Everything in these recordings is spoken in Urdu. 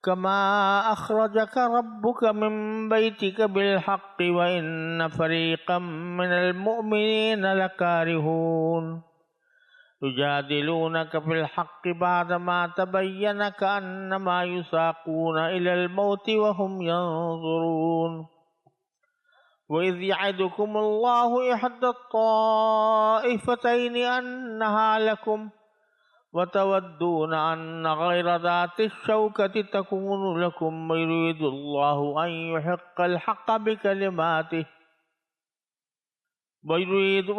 كما أخرجك ربك من بيتك بالحق وإن فريقا من المؤمنين لكارهون يجادلونك في الحق بعدما تبين كأنما يساقون إلى الموت وهم ينظرون وإذ يعدكم الله إحدى الطائفتين أنها لكم وتودون أن غير ذات الشوكة تكون لكم ويريد الله أن يحق الحق بكلماته ويريد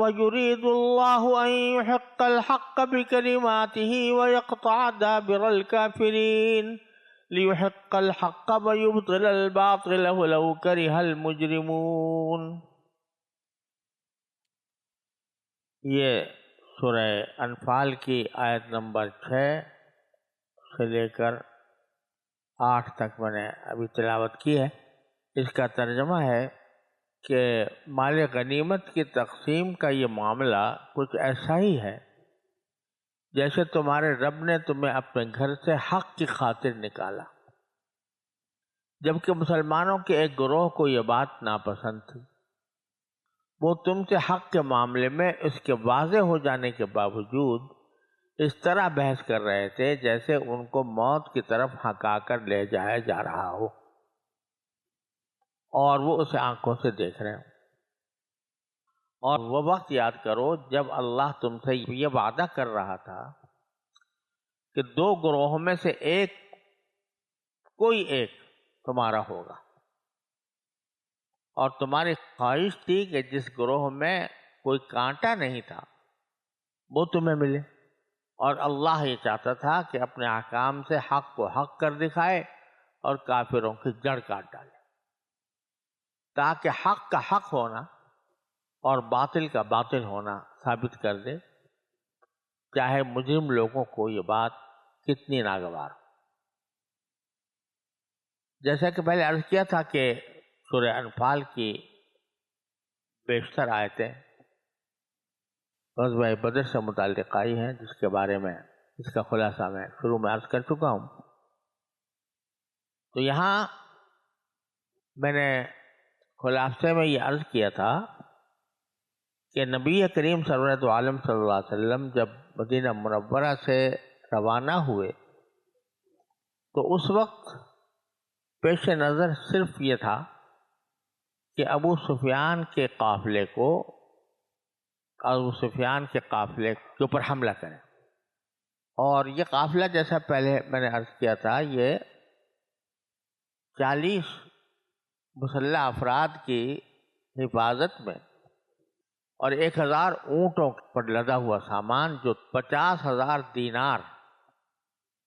الله أن يحق الحق بكلماته ويقطع دابر الكافرين ليحق الحق ويبطل الباطل ولو كره المجرمون. یہ سورہ انفال کی آیت نمبر 6 سے لے کر 8 تک میں نے ابھی تلاوت کی ہے. اس کا ترجمہ ہے کہ مال غنیمت کی تقسیم کا یہ معاملہ کچھ ایسا ہی ہے جیسے تمہارے رب نے تمہیں اپنے گھر سے حق کی خاطر نکالا، جبکہ مسلمانوں کے ایک گروہ کو یہ بات ناپسند تھی. وہ تم سے حق کے معاملے میں اس کے واضح ہو جانے کے باوجود اس طرح بحث کر رہے تھے جیسے ان کو موت کی طرف ہکا کر لے جایا جا رہا ہو اور وہ اسے آنکھوں سے دیکھ رہے ہوں. اور وہ وقت یاد کرو جب اللہ تم سے یہ وعدہ کر رہا تھا کہ 2 گروہوں میں سے کوئی ایک تمہارا ہوگا، اور تمہاری خواہش تھی کہ جس گروہ میں کوئی کانٹا نہیں تھا وہ تمہیں ملے، اور اللہ یہ چاہتا تھا کہ اپنے احکام سے حق کو حق کر دکھائے اور کافروں کی جڑ کاٹ ڈالے، تاکہ حق کا حق ہونا اور باطل کا باطل ہونا ثابت کر دے، چاہے مجرم لوگوں کو یہ بات کتنی ناگوار ہو. جیسا کہ پہلے عرض کیا تھا کہ سورہ انفال کی بیشتر آیتیں غزوہ بدر سے متعلق آئی ہیں، جس کے بارے میں اس کا خلاصہ میں شروع میں عرض کر چکا ہوں. تو یہاں میں نے خلاصے میں یہ عرض کیا تھا کہ نبی کریم سرورت عالم صلی اللہ علیہ وسلم جب مدینہ منورہ سے روانہ ہوئے تو اس وقت پیش نظر صرف یہ تھا کہ ابو سفیان کے قافلے کے اوپر حملہ کریں. اور یہ قافلہ جیسا پہلے میں نے عرض کیا تھا یہ 40 مسلح افراد کی حفاظت میں اور 1000 اونٹوں پر لدا ہوا سامان، جو 50,000 دینار،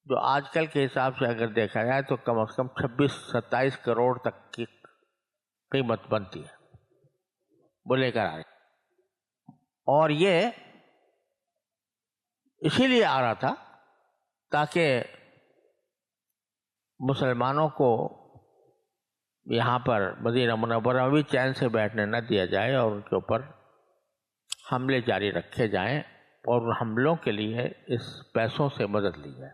جو آج کل کے حساب سے اگر دیکھا جائے تو کم از کم 26-27 کروڑ تک کی قیمت بنتی ہے، وہ لے کر آ رہے. اور یہ اسی لیے آ رہا تھا تاکہ مسلمانوں کو یہاں پر مدینہ منورہ میں بھی چین سے بیٹھنے نہ دیا جائے اور ان کے اوپر حملے جاری رکھے جائیں، اور ان حملوں کے لیے اس پیسوں سے مدد لی جائے.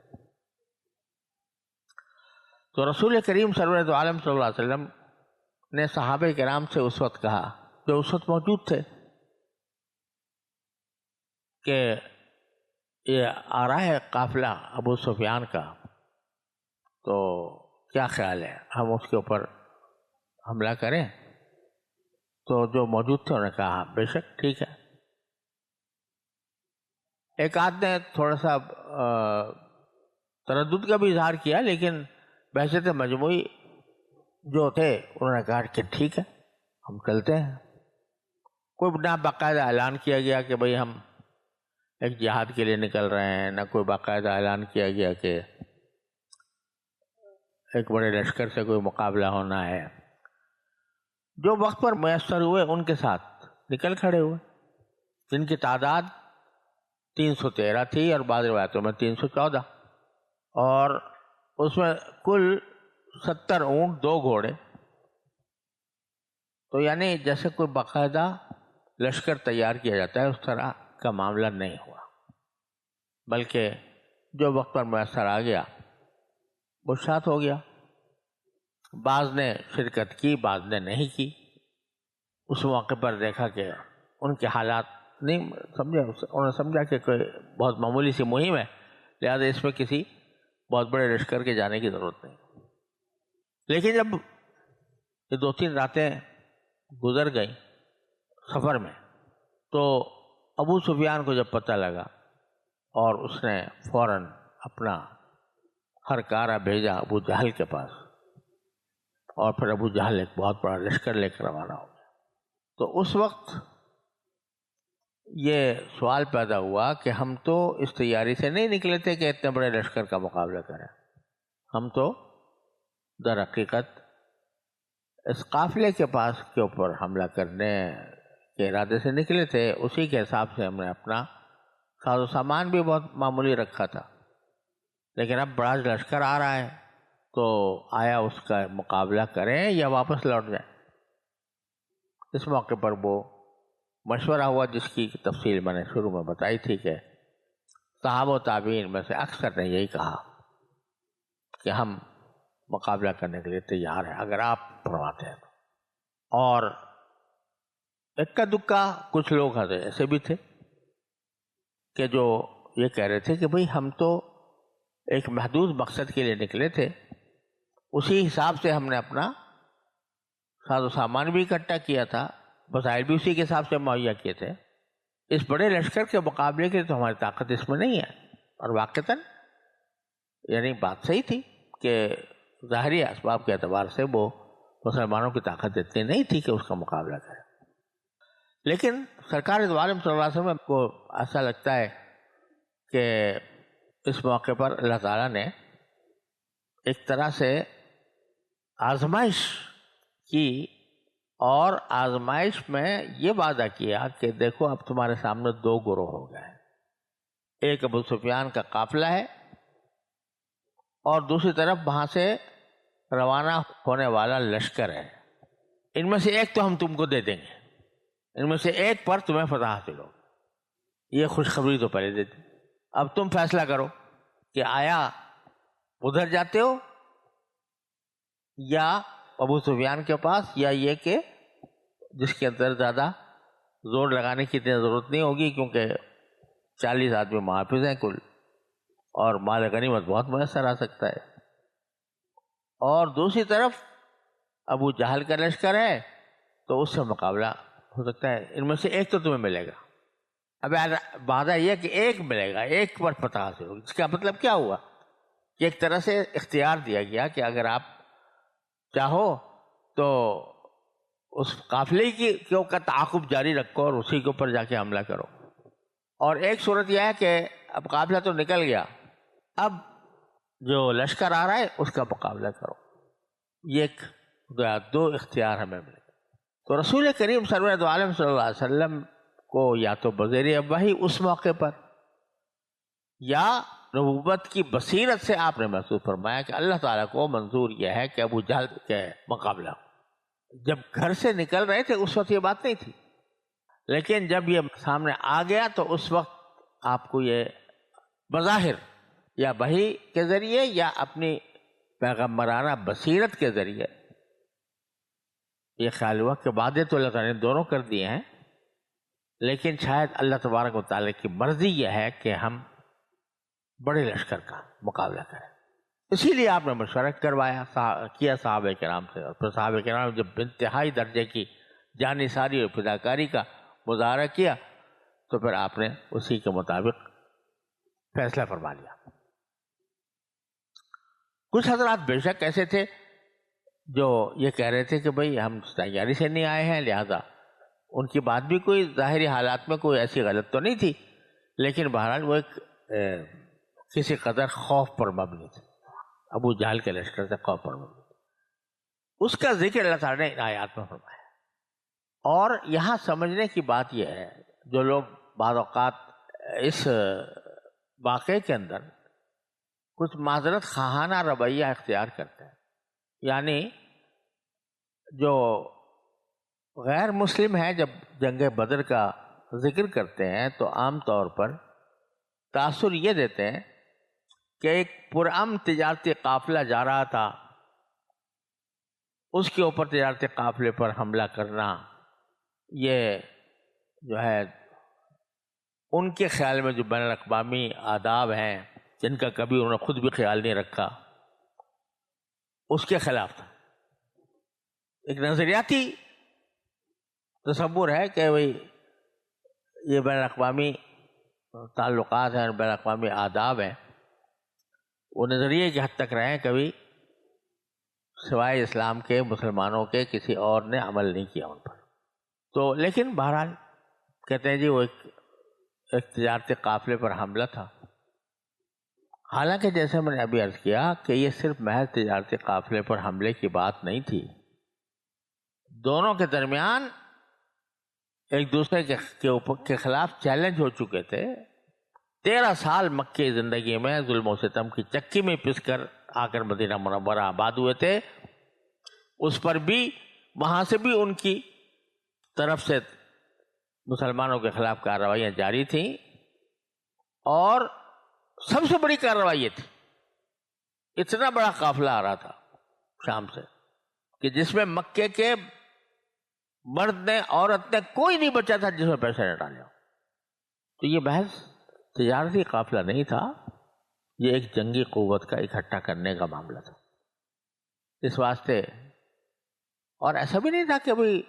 تو رسول کریم سرورت عالم صلی اللہ علیہ وسلم نے صحابہ کرام سے اس وقت کہا، جو اس وقت موجود تھے، کہ یہ آ رہا ہے قافلہ ابو سفیان کا، تو کیا خیال ہے ہم اس کے اوپر حملہ کریں؟ تو جو موجود تھے انہوں نے کہا بے شک ٹھیک ہے. ایک آدھ نے تھوڑا سا تردد کا بھی اظہار کیا، لیکن بحثیت مجموعی جو تھے انہوں نے کہا کہ ٹھیک ہے ہم چلتے ہیں. کوئی نہ باقاعدہ اعلان کیا گیا کہ بھئی ہم ایک جہاد کے لیے نکل رہے ہیں، نہ کوئی باقاعدہ اعلان کیا گیا کہ ایک بڑے لشکر سے کوئی مقابلہ ہونا ہے. جو وقت پر میسر ہوئے ان کے ساتھ نکل کھڑے ہوئے، جن کی تعداد 313 تھی اور بعض روایتوں میں 314، اور اس میں کل 70 اونٹ 2 گھوڑے. تو یعنی جیسے کوئی باقاعدہ لشکر تیار کیا جاتا ہے اس طرح کا معاملہ نہیں ہوا، بلکہ جو وقت پر میسر آ گیا وہ شاد ہو گیا. بعض نے شرکت کی، بعض نے نہیں کی۔ اس موقع پر دیکھا کہ ان کے حالات نہیں سمجھے، انہوں نے سمجھا کہ کوئی بہت معمولی سی مہم ہے، لہذا اس میں کسی بہت بڑے لشکر کے جانے کی ضرورت نہیں۔ لیکن جب یہ 2-3 راتیں گزر گئیں سفر میں، تو ابو سفیان کو جب پتہ لگا اور اس نے فوراً اپنا ہر کارہ بھیجا ابو جہل کے پاس، اور پھر ابو جہل ایک بہت بڑا لشکر لے کر روانہ ہو گیا۔ تو اس وقت یہ سوال پیدا ہوا کہ ہم تو اس تیاری سے نہیں نکلے تھے کہ اتنے بڑے لشکر کا مقابلہ کریں، ہم تو در حقیقت اس قافلے کے پاس کے اوپر حملہ کرنے کے ارادے سے نکلے تھے۔ اسی کے حساب سے ہم نے اپنا ساز و سامان بھی بہت معمولی رکھا تھا، لیکن اب بڑا لشکر آ رہا ہے تو آیا اس کا مقابلہ کریں یا واپس لوٹ جائیں۔ اس موقع پر وہ مشورہ ہوا جس کی تفصیل میں نے شروع میں بتائی تھی کہ صحابہ و تابعین میں سے اکثر نے یہی کہا کہ ہم مقابلہ کرنے کے لیے تیار ہیں اگر آپ فرماتے ہیں۔ اور اکا دکا کچھ لوگ ایسے بھی تھے کہ جو یہ کہہ رہے تھے کہ بھئی ہم تو ایک محدود مقصد کے لیے نکلے تھے، اسی حساب سے ہم نے اپنا ساز و سامان بھی اکٹھا کیا تھا، وسائل بھی اسی کے حساب سے مہیا کیے تھے، اس بڑے لشکر کے مقابلے کے تو ہماری طاقت اس میں نہیں ہے۔ اور واقعتاً یعنی بات صحیح تھی کہ ظاہری اسباب کے اعتبار سے وہ مسلمانوں کی طاقت اتنی نہیں تھی کہ اس کا مقابلہ کرے۔ لیکن سرکار دو عالم صلی اللہ علیہ وسلم کو ایسا لگتا ہے کہ اس موقع پر اللہ تعالیٰ نے ایک طرح سے آزمائش کی، اور آزمائش میں یہ وعدہ کیا کہ دیکھو اب تمہارے سامنے 2 گروہ ہو گئے ہیں، ایک ابو سفیان کا قافلہ ہے اور دوسری طرف وہاں سے روانہ ہونے والا لشکر ہے۔ ان میں سے ایک تو ہم تم کو دے دیں گے، ان میں سے ایک پر تمہیں فتح حاصل ہو۔ یہ خوشخبری تو پہلے دیتی، اب تم فیصلہ کرو کہ آیا ادھر جاتے ہو یا ابو سفیان کے پاس، یا یہ کہ جس کے اندر زیادہ زور لگانے کی اتنی ضرورت نہیں ہوگی کیونکہ 40 آدمی محافظ ہیں کل، اور مال غنیمت بہت میسر آ سکتا ہے۔ اور دوسری طرف ابو جہل کا لشکر ہے تو اس سے مقابلہ ہو سکتا ہے، ان میں سے ایک تو تمہیں ملے گا۔ اب وعدہ یہ کہ ایک ملے گا، ایک پر فتح حاصل ہوگی۔ اس کا مطلب کیا ہوا کہ ایک طرح سے اختیار دیا گیا کہ اگر آپ چاہو تو اس قافلے کے اوپر تعاقب جاری رکھو اور اسی کے اوپر جا کے حملہ کرو، اور ایک صورت یہ ہے کہ اب قافلہ تو نکل گیا، اب جو لشکر آ رہا ہے اس کا مقابلہ کرو۔ یہ ایک 2 اختیار ہمیں ملے۔ تو رسول کریم سرور دو عالم صلی اللہ علیہ وسلم کو یا تو بزیر وحی اس موقع پر یا نبوت کی بصیرت سے آپ نے محسوس فرمایا کہ اللہ تعالیٰ کو منظور یہ ہے کہ ابو جہل کے مقابلہ ہو۔ جب گھر سے نکل رہے تھے اس وقت یہ بات نہیں تھی، لیکن جب یہ سامنے آ گیا تو اس وقت آپ کو یہ بظاہر یا وحی کے ذریعے یا اپنی پیغمبرانہ بصیرت کے ذریعے یہ خیال ہوا کہ وعدے تو اللہ تعالیٰ نے دونوں کر دیے ہیں، لیکن شاید اللہ تبارک و تعالیٰ کی مرضی یہ ہے کہ ہم بڑے لشکر کا مقابلہ کریں۔ اسی لیے آپ نے مشورہ کیا صحابہ کرام سے، اور پھر صحابہ کرام جب انتہائی درجے کی جانی ساری اور فداکاری کا مظاہرہ کیا تو پھر آپ نے اسی کے مطابق فیصلہ فرما لیا۔ کچھ حضرات بے شک ایسے تھے جو یہ کہہ رہے تھے کہ بھئی ہم تیاری سے نہیں آئے ہیں، لہذا ان کی بات بھی کوئی ظاہری حالات میں کوئی ایسی غلط تو نہیں تھی، لیکن بہرحال وہ ایک کسی قدر خوف پر مبنی تھی، ابو جہل کے لشکر سے خوف پر مبنی تھی۔ اس کا ذکر اللہ تعالیٰ نے ان آیات میں فرمایا۔ اور یہاں سمجھنے کی بات یہ ہے، جو لوگ بعض اوقات اس واقعے کے اندر کچھ معذرت خواہانہ رویہ اختیار کرتے ہیں، یعنی جو غیر مسلم ہیں جب جنگ بدر کا ذکر کرتے ہیں تو عام طور پر تاثر یہ دیتے ہیں کہ ایک پرامن تجارتی قافلہ جا رہا تھا اس کے اوپر تجارتی قافلے پر حملہ کرنا، یہ جو ہے ان کے خیال میں جو بین الاقوامی آداب ہیں جن کا کبھی انہوں نے خود بھی خیال نہیں رکھا، اس کے خلاف تھا۔ ایک نظریاتی تصور ہے کہ بھئی یہ بین الاقوامی تعلقات ہیں، بین الاقوامی آداب ہیں، وہ نظریے کی حد تک رہیں، کبھی سوائے اسلام کے مسلمانوں کے کسی اور نے عمل نہیں کیا ان پر۔ تو لیکن بہرحال کہتے ہیں جی وہ ایک تجارتی قافلے پر حملہ تھا، حالانکہ جیسے میں نے ابھی عرض کیا کہ یہ صرف محض تجارتی قافلے پر حملے کی بات نہیں تھی، دونوں کے درمیان ایک دوسرے کے خلاف چیلنج ہو چکے تھے۔ 13 سال مکی زندگی میں ظلم و ستم کی چکی میں پس کر آ کر مدینہ منورہ آباد ہوئے تھے، اس پر بھی وہاں سے بھی ان کی طرف سے مسلمانوں کے خلاف کارروائیاں جاری تھیں، اور سب سے بڑی کارروائی یہ تھی، اتنا بڑا قافلہ آ رہا تھا شام سے کہ جس میں مکے کے مرد نے عورت نے کوئی نہیں بچا تھا جس میں پیسے نہ ڈالے ہو۔ تو یہ محض تجارتی قافلہ نہیں تھا، یہ ایک جنگی قوت کا اکٹھا کرنے کا معاملہ تھا۔ اس واسطے اور ایسا بھی نہیں تھا کہ بھئی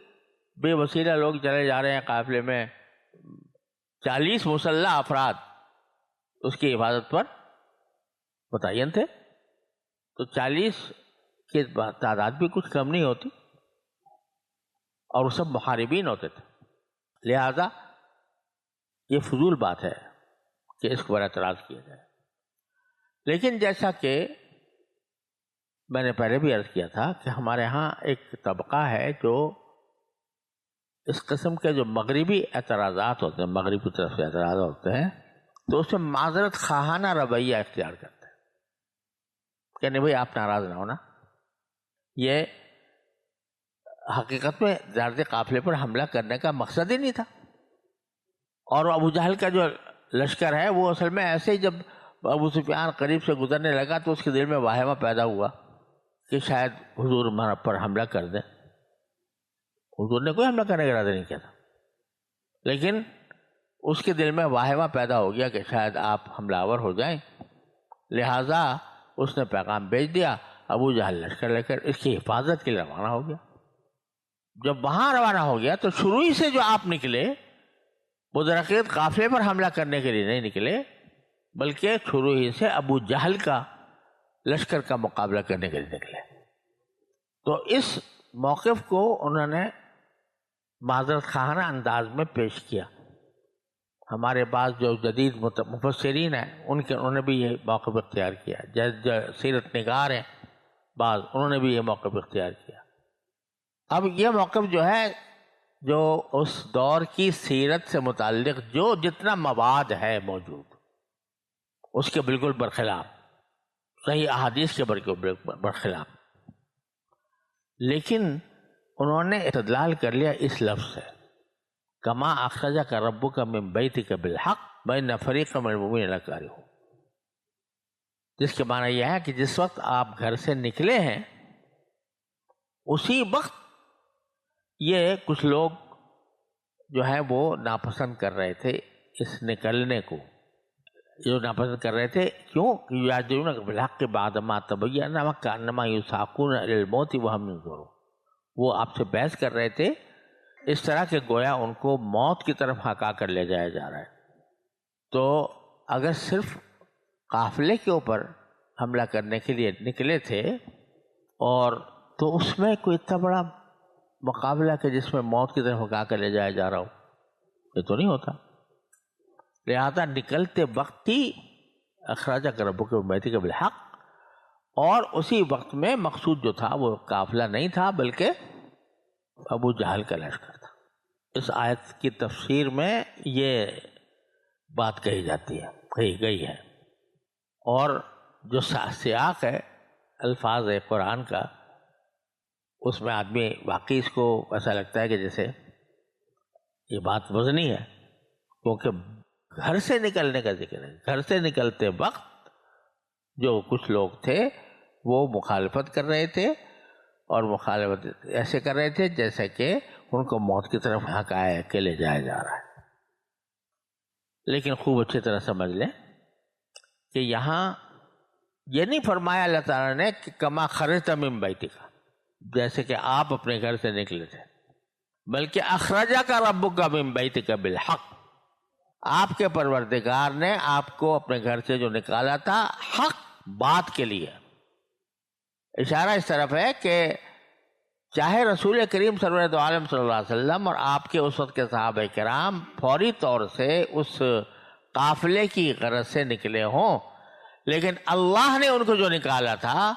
بے وسیلہ لوگ چلے جا رہے ہیں قافلے میں، 40 مسلح افراد اس کی حفاظت پر متعین تھے، تو 40 کی تعداد بھی کچھ کم نہیں ہوتی، اور وہ سب محاربین ہوتے تھے، لہذا یہ فضول بات ہے کہ اس پر اعتراض کیا جائے۔ لیکن جیسا کہ میں نے پہلے بھی عرض کیا تھا کہ ہمارے ہاں ایک طبقہ ہے جو اس قسم کے جو مغربی اعتراضات ہوتے ہیں، مغرب کی طرف سے اعتراضات ہوتے ہیں، تو اس میں معذرت خواہانہ رویہ اختیار کرتے ہیں کہ نہیں بھائی آپ ناراض نہ ہونا، یہ حقیقت میں تجارتی قافلے پر حملہ کرنے کا مقصد ہی نہیں تھا۔ اور ابو جہل کا جو لشکر ہے وہ اصل میں ایسے ہی جب ابو سفیان قریب سے گزرنے لگا تو اس کے دل میں واہمہ پیدا ہوا کہ شاید حضور پر حملہ کر دیں۔ حضور نے کوئی حملہ کرنے کا ارادہ نہیں کیا تھا، لیکن اس کے دل میں واہمہ پیدا ہو گیا کہ شاید آپ حملہ آور ہو جائیں، لہٰذا اس نے پیغام بھیج دیا، ابو جہل لشکر لے کر اس کی حفاظت کے لیے روانہ ہو گیا۔ جب وہاں روانہ ہو گیا تو شروع ہی سے جو آپ نکلے وہ درحقیقت قافلے پر حملہ کرنے کے لیے نہیں نکلے، بلکہ شروع ہی سے ابو جہل کا لشکر کا مقابلہ کرنے کے لیے نکلے۔ تو اس موقف کو انہوں نے معذرت خواہانہ انداز میں پیش کیا۔ ہمارے بعض جو جدید مفسرین ہیں انہوں نے بھی یہ موقف اختیار کیا، سیرت نگار ہیں بعض، انہوں نے بھی یہ موقف اختیار کیا۔ اب یہ موقف جو ہے، جو اس دور کی سیرت سے متعلق جو جتنا مواد ہے موجود، اس کے بالکل برخلاف، صحیح احادیث کے برخلاف، لیکن انہوں نے استدلال کر لیا اس لفظ سے، کما اخرجک ربک من بیتک بالحق وان فریقا من المؤمنین لکارہون، جس کے معنی یہ ہے کہ جس وقت آپ گھر سے نکلے ہیں اسی وقت یہ کچھ لوگ جو ہیں وہ ناپسند کر رہے تھے اس نکلنے کو، جو ناپسند کر رہے تھے، کیوں؟ یجادلونک بالحق بعد ما تبین کانما یساقون الی الموت وہم ینظرون، وہ آپ سے بحث کر رہے تھے اس طرح کہ گویا ان کو موت کی طرف ہکا کر لے جایا جا رہا ہے۔ تو اگر صرف قافلے کے اوپر حملہ کرنے کے لیے نکلے تھے اور تو اس میں کوئی اتنا بڑا مقابلہ کہ جس میں موت کی طرف ہکا کر لے جایا جا رہا ہو، یہ تو نہیں ہوتا۔ لہذا نکلتے وقت ہی اخرجک ربک من بیتک بالحق، اور اسی وقت میں مقصود جو تھا وہ قافلہ نہیں تھا بلکہ ابو جہل کا لشکر تھا۔ اس آیت کی تفسیر میں یہ بات کہی جاتی ہے، کہی گئی ہے، اور جو سیاق ہے الفاظ قرآن کا، اس میں آدمی واقعی اس کو ایسا لگتا ہے کہ جیسے یہ بات وزنی ہے، کیونکہ گھر سے نکلنے کا ذکر ہے۔ گھر سے نکلتے وقت جو کچھ لوگ تھے وہ مخالفت کر رہے تھے، اور مخالفت ایسے کر رہے تھے جیسے کہ ان کو موت کی طرف ہکایا کے لے جایا جا رہا ہے. لیکن خوب اچھی طرح سمجھ لیں کہ یہاں یہ نہیں فرمایا اللہ تعالیٰ نے کہ کما خرجت من بیتک، جیسے کہ آپ اپنے گھر سے نکلے تھے، بلکہ اخرجک ربک من بیتک بالحق، آپ کے پروردگار نے آپ کو اپنے گھر سے جو نکالا تھا حق بات کے لیے. اشارہ اس طرف ہے کہ چاہے رسول کریم سرورت عالم صلی اللہ علیہ وسلم اور آپ کے اس وقت کے صحابہ کرام فوری طور سے اس قافلے کی غرض سے نکلے ہوں، لیکن اللہ نے ان کو جو نکالا تھا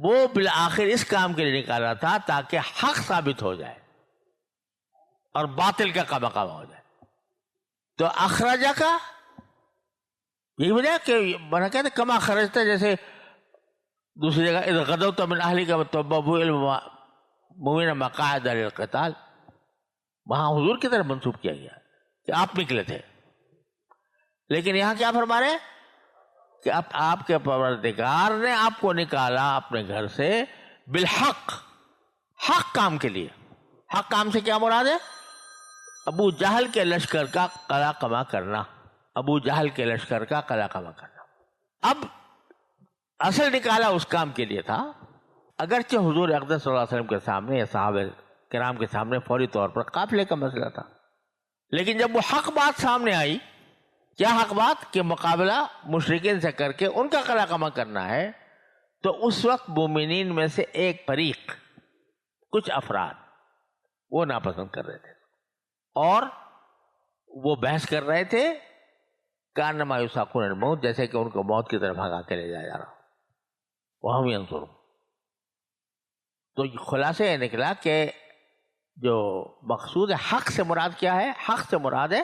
وہ بالآخر اس کام کے لیے نکالا تھا تاکہ حق ثابت ہو جائے اور باطل کا قمقام ہو جائے. تو اخرجہ کا یہی وجہ کہ بنا کہتے کما خرجتا، جیسے دوسری جگہ اذ غدوت من اہلک فتبوأ المؤمنین مقاعد للقتال، وہاں حضور کی طرف منسوب کیا گیا کہ آپ نکلے تھے. لیکن یہاں کیا فرما رہے ہیں کہ اب آپ کے پروردگار نے آپ کو نکالا اپنے گھر سے بالحق، حق کام کے لیے. حق کام سے کیا مراد ہے؟ ابو جہل کے لشکر کا قلع قمع کرنا، ابو جہل کے لشکر کا قلع قمع کرنا. اب اصل نکالا اس کام کے لیے تھا، اگرچہ حضور اقدس صلی اللہ علیہ وسلم کے سامنے یا صحابہ کرام کے سامنے فوری طور پر قافلے کا مسئلہ تھا، لیکن جب وہ حق بات سامنے آئی، کیا حق بات کہ مقابلہ مشرکین سے کر کے ان کا قلع قمع کرنا ہے، تو اس وقت مومنین میں سے ایک فریق، کچھ افراد وہ ناپسند کر رہے تھے اور وہ بحث کر رہے تھے کانما یساقون الموت، جیسے کہ ان کو موت کی طرف بھگا کے لے جایا جا رہا. وہم ینظرون. تو خلاصہ یہ نکلا کہ جو مقصود حق سے مراد کیا ہے؟ حق سے مراد ہے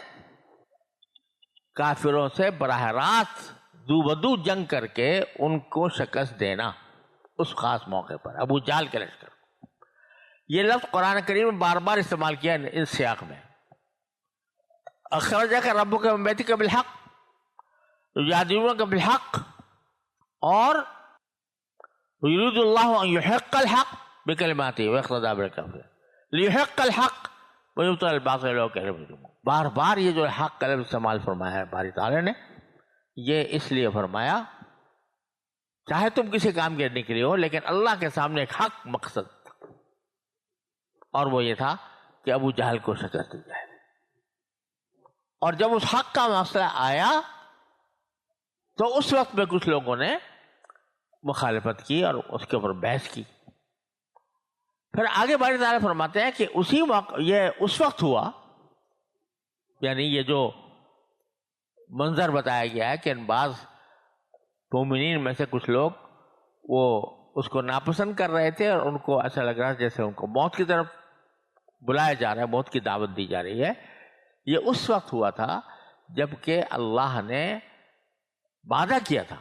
کافروں سے براہ راست دو بدو جنگ کر کے ان کو شکست دینا اس خاص موقع پر. ابو جہل کے لشکر، یہ لفظ قرآن کریم میں بار بار استعمال کیا اس سیاق میں. اخرجک ربک من بیتک بالحق یجادلونک بالحق، اور یرید اللہ ان یحق الحق بکلماتہ ویقتدی بالکافرین لیحق الحق ویبطل الباطل ولو کرہ المجرمون. بار بار یہ جو حق کا لفظ استعمال فرمایا ہے باری تعالیٰ نے، یہ اس لیے فرمایا چاہے تم کسی کام کے نکلی ہو لیکن اللہ کے سامنے ایک حق مقصد تھا، اور وہ یہ تھا کہ ابو جہل کو شکست دی جائے. اور جب اس حق کا مسئلہ آیا تو اس وقت میں کچھ لوگوں نے مخالفت کی اور اس کے اوپر بحث کی. پھر آگے باری تعالیٰ فرماتے ہیں کہ اسی وقت یہ اس وقت ہوا، یعنی یہ جو منظر بتایا گیا ہے کہ ان بعض مومنین میں سے کچھ لوگ وہ اس کو ناپسند کر رہے تھے اور ان کو ایسا لگ رہا جیسے ان کو موت کی طرف بلایا جا رہا ہے، موت کی دعوت دی جا رہی ہے. یہ اس وقت ہوا تھا جب کہ اللہ نے وعدہ کیا تھا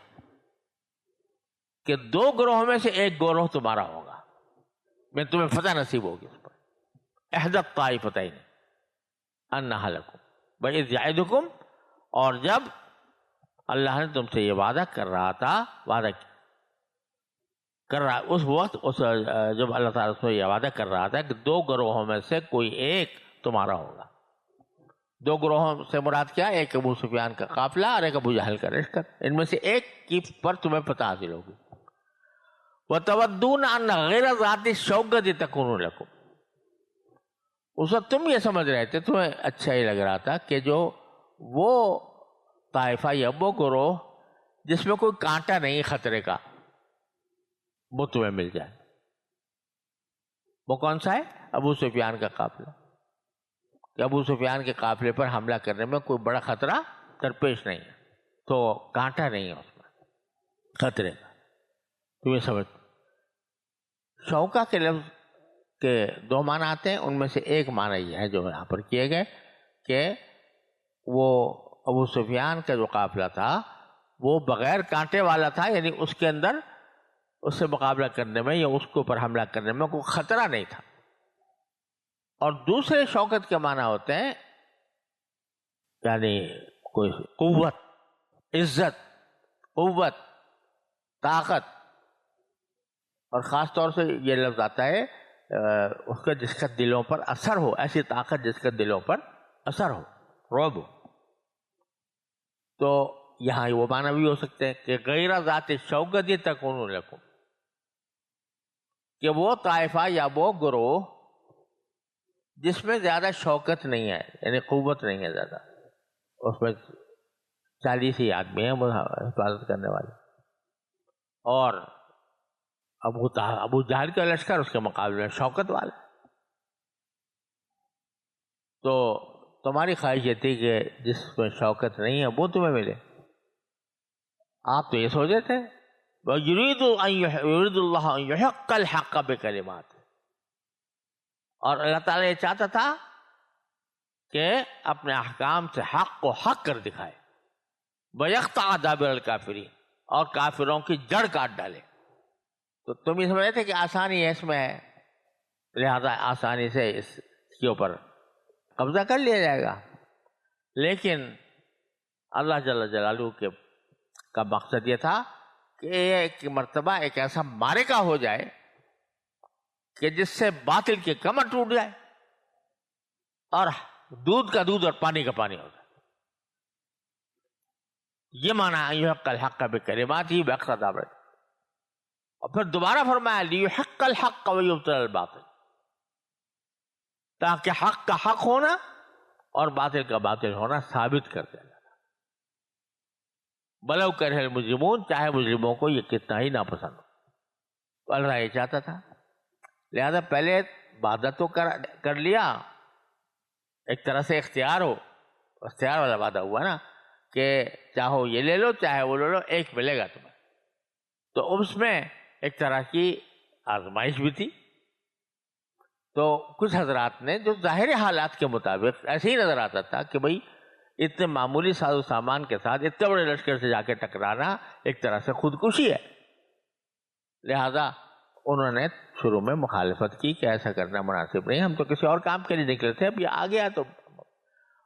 کہ دو گروہوں میں سے ایک گروہ تمہارا ہوگا، میں تمہیں فتح نصیب ہوگی اس پر. احدی الطائفتین انھا لکم وَإِذْ یعدکم، اور جب اللہ نے تم سے یہ وعدہ کر رہا تھا، اس وقت جب اللہ تعالیٰ سے یہ وعدہ کر رہا تھا کہ دو گروہوں میں سے کوئی ایک تمہارا ہوگا. دو گروہوں سے مراد کیا؟ ایک ابو سفیان کا قافلہ اور ایک ابو جہل کا لشکر. ان میں سے ایک کی پر تمہیں فتح حاصل ہوگی. وَتَوَدُّونَ أَنَّ غَيْرَ ذَاتِ الشَّوْكَةِ تَكُونُ لَكُمْ، اس وقت تم یہ سمجھ رہے تھے، تمہیں اچھا ہی لگ رہا تھا کہ جو وہ طائفہ یا وہ گروہ جس میں کوئی کانٹا نہیں خطرے کا، وہ تمہیں مل جائے. وہ کون سا ہے؟ ابو سفیان کا قافلہ. کہ ابو سفیان کے قافلے پر حملہ کرنے میں کوئی بڑا خطرہ درپیش نہیں ہے، تو کانٹا نہیں ہے اس میں خطرے کا. تمہیں سمجھ. شوکا کے لفظ کے دو معنی آتے ہیں، ان میں سے ایک معنی یہ ہے جو یہاں پر کیے گئے کہ وہ ابو سفیان کا جو قافلہ تھا وہ بغیر کانٹے والا تھا، یعنی اس کے اندر اس سے مقابلہ کرنے میں یا اس کے اوپر حملہ کرنے میں کوئی خطرہ نہیں تھا. اور دوسرے شوکت کے معنی ہوتے ہیں یعنی کوئی قوت، عزت، قوت، طاقت. اور خاص طور سے یہ لفظ آتا ہے اس کا جس کا دلوں پر اثر ہو، ایسی طاقت جس کا دلوں پر اثر ہو، رعب ہو. تو یہاں وہ معنی بھی ہو سکتے ہیں کہ غیر ذات شوکت تکون لکم، کہ وہ طائفہ یا وہ گروہ جس میں زیادہ شوکت نہیں ہے، یعنی قوت نہیں ہے زیادہ، اس میں 40 ہی آدمی ہیں حفاظت کرنے والے، اور ابو جہل کا لشکر اس کے مقابلے میں شوکت والا. تو تمہاری خواہش یہ تھی کہ جس میں شوکت نہیں ہے وہ تمہیں ملے. آپ تو یہ سوچے تھے یرید اللہ ان یحق الحق بکلمات، اور اللہ تعالیٰ یہ چاہتا تھا کہ اپنے احکام سے حق کو حق کر دکھائے، وَيَقْطَعَ دَابِرَ الْكَافِرِينَ، اور کافروں کی جڑ کاٹ ڈالے. تو تم یہ سمجھ رہے تھے کہ آسانی ہے اس میں ہے، لہذا آسانی سے اس کے اوپر قبضہ کر لیا جائے گا. لیکن اللہ جل جلالہ کا مقصد یہ تھا کہ ایک مرتبہ ایک ایسا معرکہ ہو جائے کہ جس سے باطل کی کمر ٹوٹ جائے اور دودھ کا دودھ اور پانی کا پانی ہو جائے. یہ معنی ہے یحق الحق بکلماتہ ویقطع دابر. اور پھر دوبارہ فرمایا لیحق الحق ویبطل الباطل، تاکہ حق کا حق ہونا اور باطل کا باطل ہونا ثابت کر دیا جائے. بلو کرہ المجرمون، چاہے مجرموں کو یہ کتنا ہی ناپسند ہو. تو اللہ یہ چاہتا تھا، لہذا پہلے وعدہ تو کر لیا، ایک طرح سے اختیار ہو، اختیار والا وعدہ ہوا نا کہ چاہو یہ لے لو چاہے وہ لے لو، ایک ملے گا تمہیں. تو اس میں ایک طرح کی آزمائش بھی تھی. تو کچھ حضرات نے جو ظاہری حالات کے مطابق ایسے ہی نظر آتا تھا کہ بھئی اتنے معمولی ساز و سامان کے ساتھ اتنے بڑے لشکر سے جا کے ٹکرانا ایک طرح سے خودکشی ہے، لہذا انہوں نے شروع میں مخالفت کی کہ ایسا کرنا مناسب نہیں، ہم تو کسی اور کام کے لیے نکلے تھے، اب یہ آ گیا تو.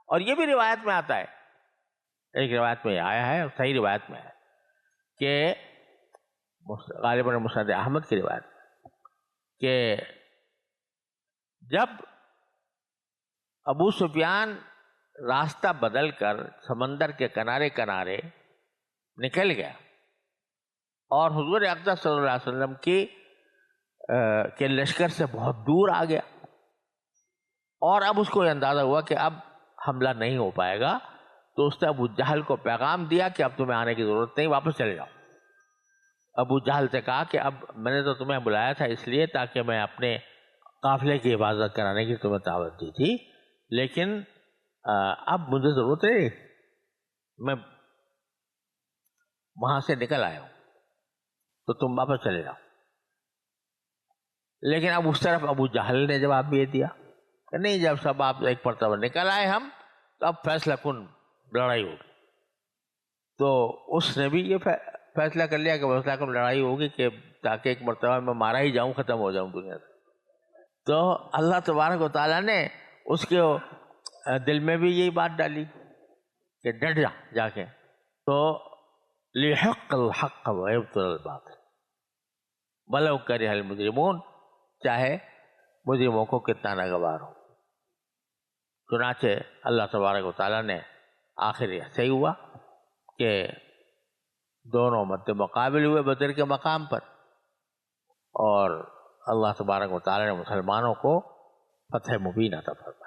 اور یہ بھی روایت میں آتا ہے، ایک روایت میں آیا ہے، صحیح روایت میں ہے کہ غالباً مسند احمد کی روایت کہ جب ابو سفیان راستہ بدل کر سمندر کے کنارے کنارے نکل گیا اور حضور اقدس صلی اللہ علیہ وسلم کے لشکر سے بہت دور آ گیا، اور اب اس کو یہ اندازہ ہوا کہ اب حملہ نہیں ہو پائے گا، تو اس نے ابو جہل کو پیغام دیا کہ اب تمہیں آنے کی ضرورت نہیں، واپس چلے جاؤ. ابو جہل سے کہا کہ اب میں نے تو تمہیں بلایا تھا اس لیے تاکہ میں اپنے قافلے کی حفاظت کرانے کی تمہیں دعوت دی تھی، لیکن اب مجھے ضرورت نہیں، میں وہاں سے نکل آیا ہوں، تو تم واپس چلے جاؤ. لیکن اب اس طرف ابو جہل نے جواب بھی دیا کہ نہیں، جب سب آپ ایک مرتبہ نکل آئے ہم، تو اب فیصلہ کن لڑائی ہوگی. تو اس نے بھی یہ فیصلہ کر لیا کہ فیصلہ کن لڑائی ہوگی کہ تاکہ ایک مرتبہ میں مارا ہی جاؤں، ختم ہو جاؤں دنیا سے. تو اللہ تبارک و تعالیٰ نے اس کے دل میں بھی یہی بات ڈالی کہ ڈٹ جا کے. تو لیحق الحق ویبطل الباطل ولو کرہ المجرمون، چاہے مجرموں کو کتنا ناگوار ہو. چنانچہ اللہ تبارک و تعالیٰ نے آخر ایسے ہی ہوا کہ دونوں مد مقابل ہوئے بدر کے مقام پر، اور اللہ تبارک و تعالیٰ نے مسلمانوں کو فتح مبین عطا فرمائی.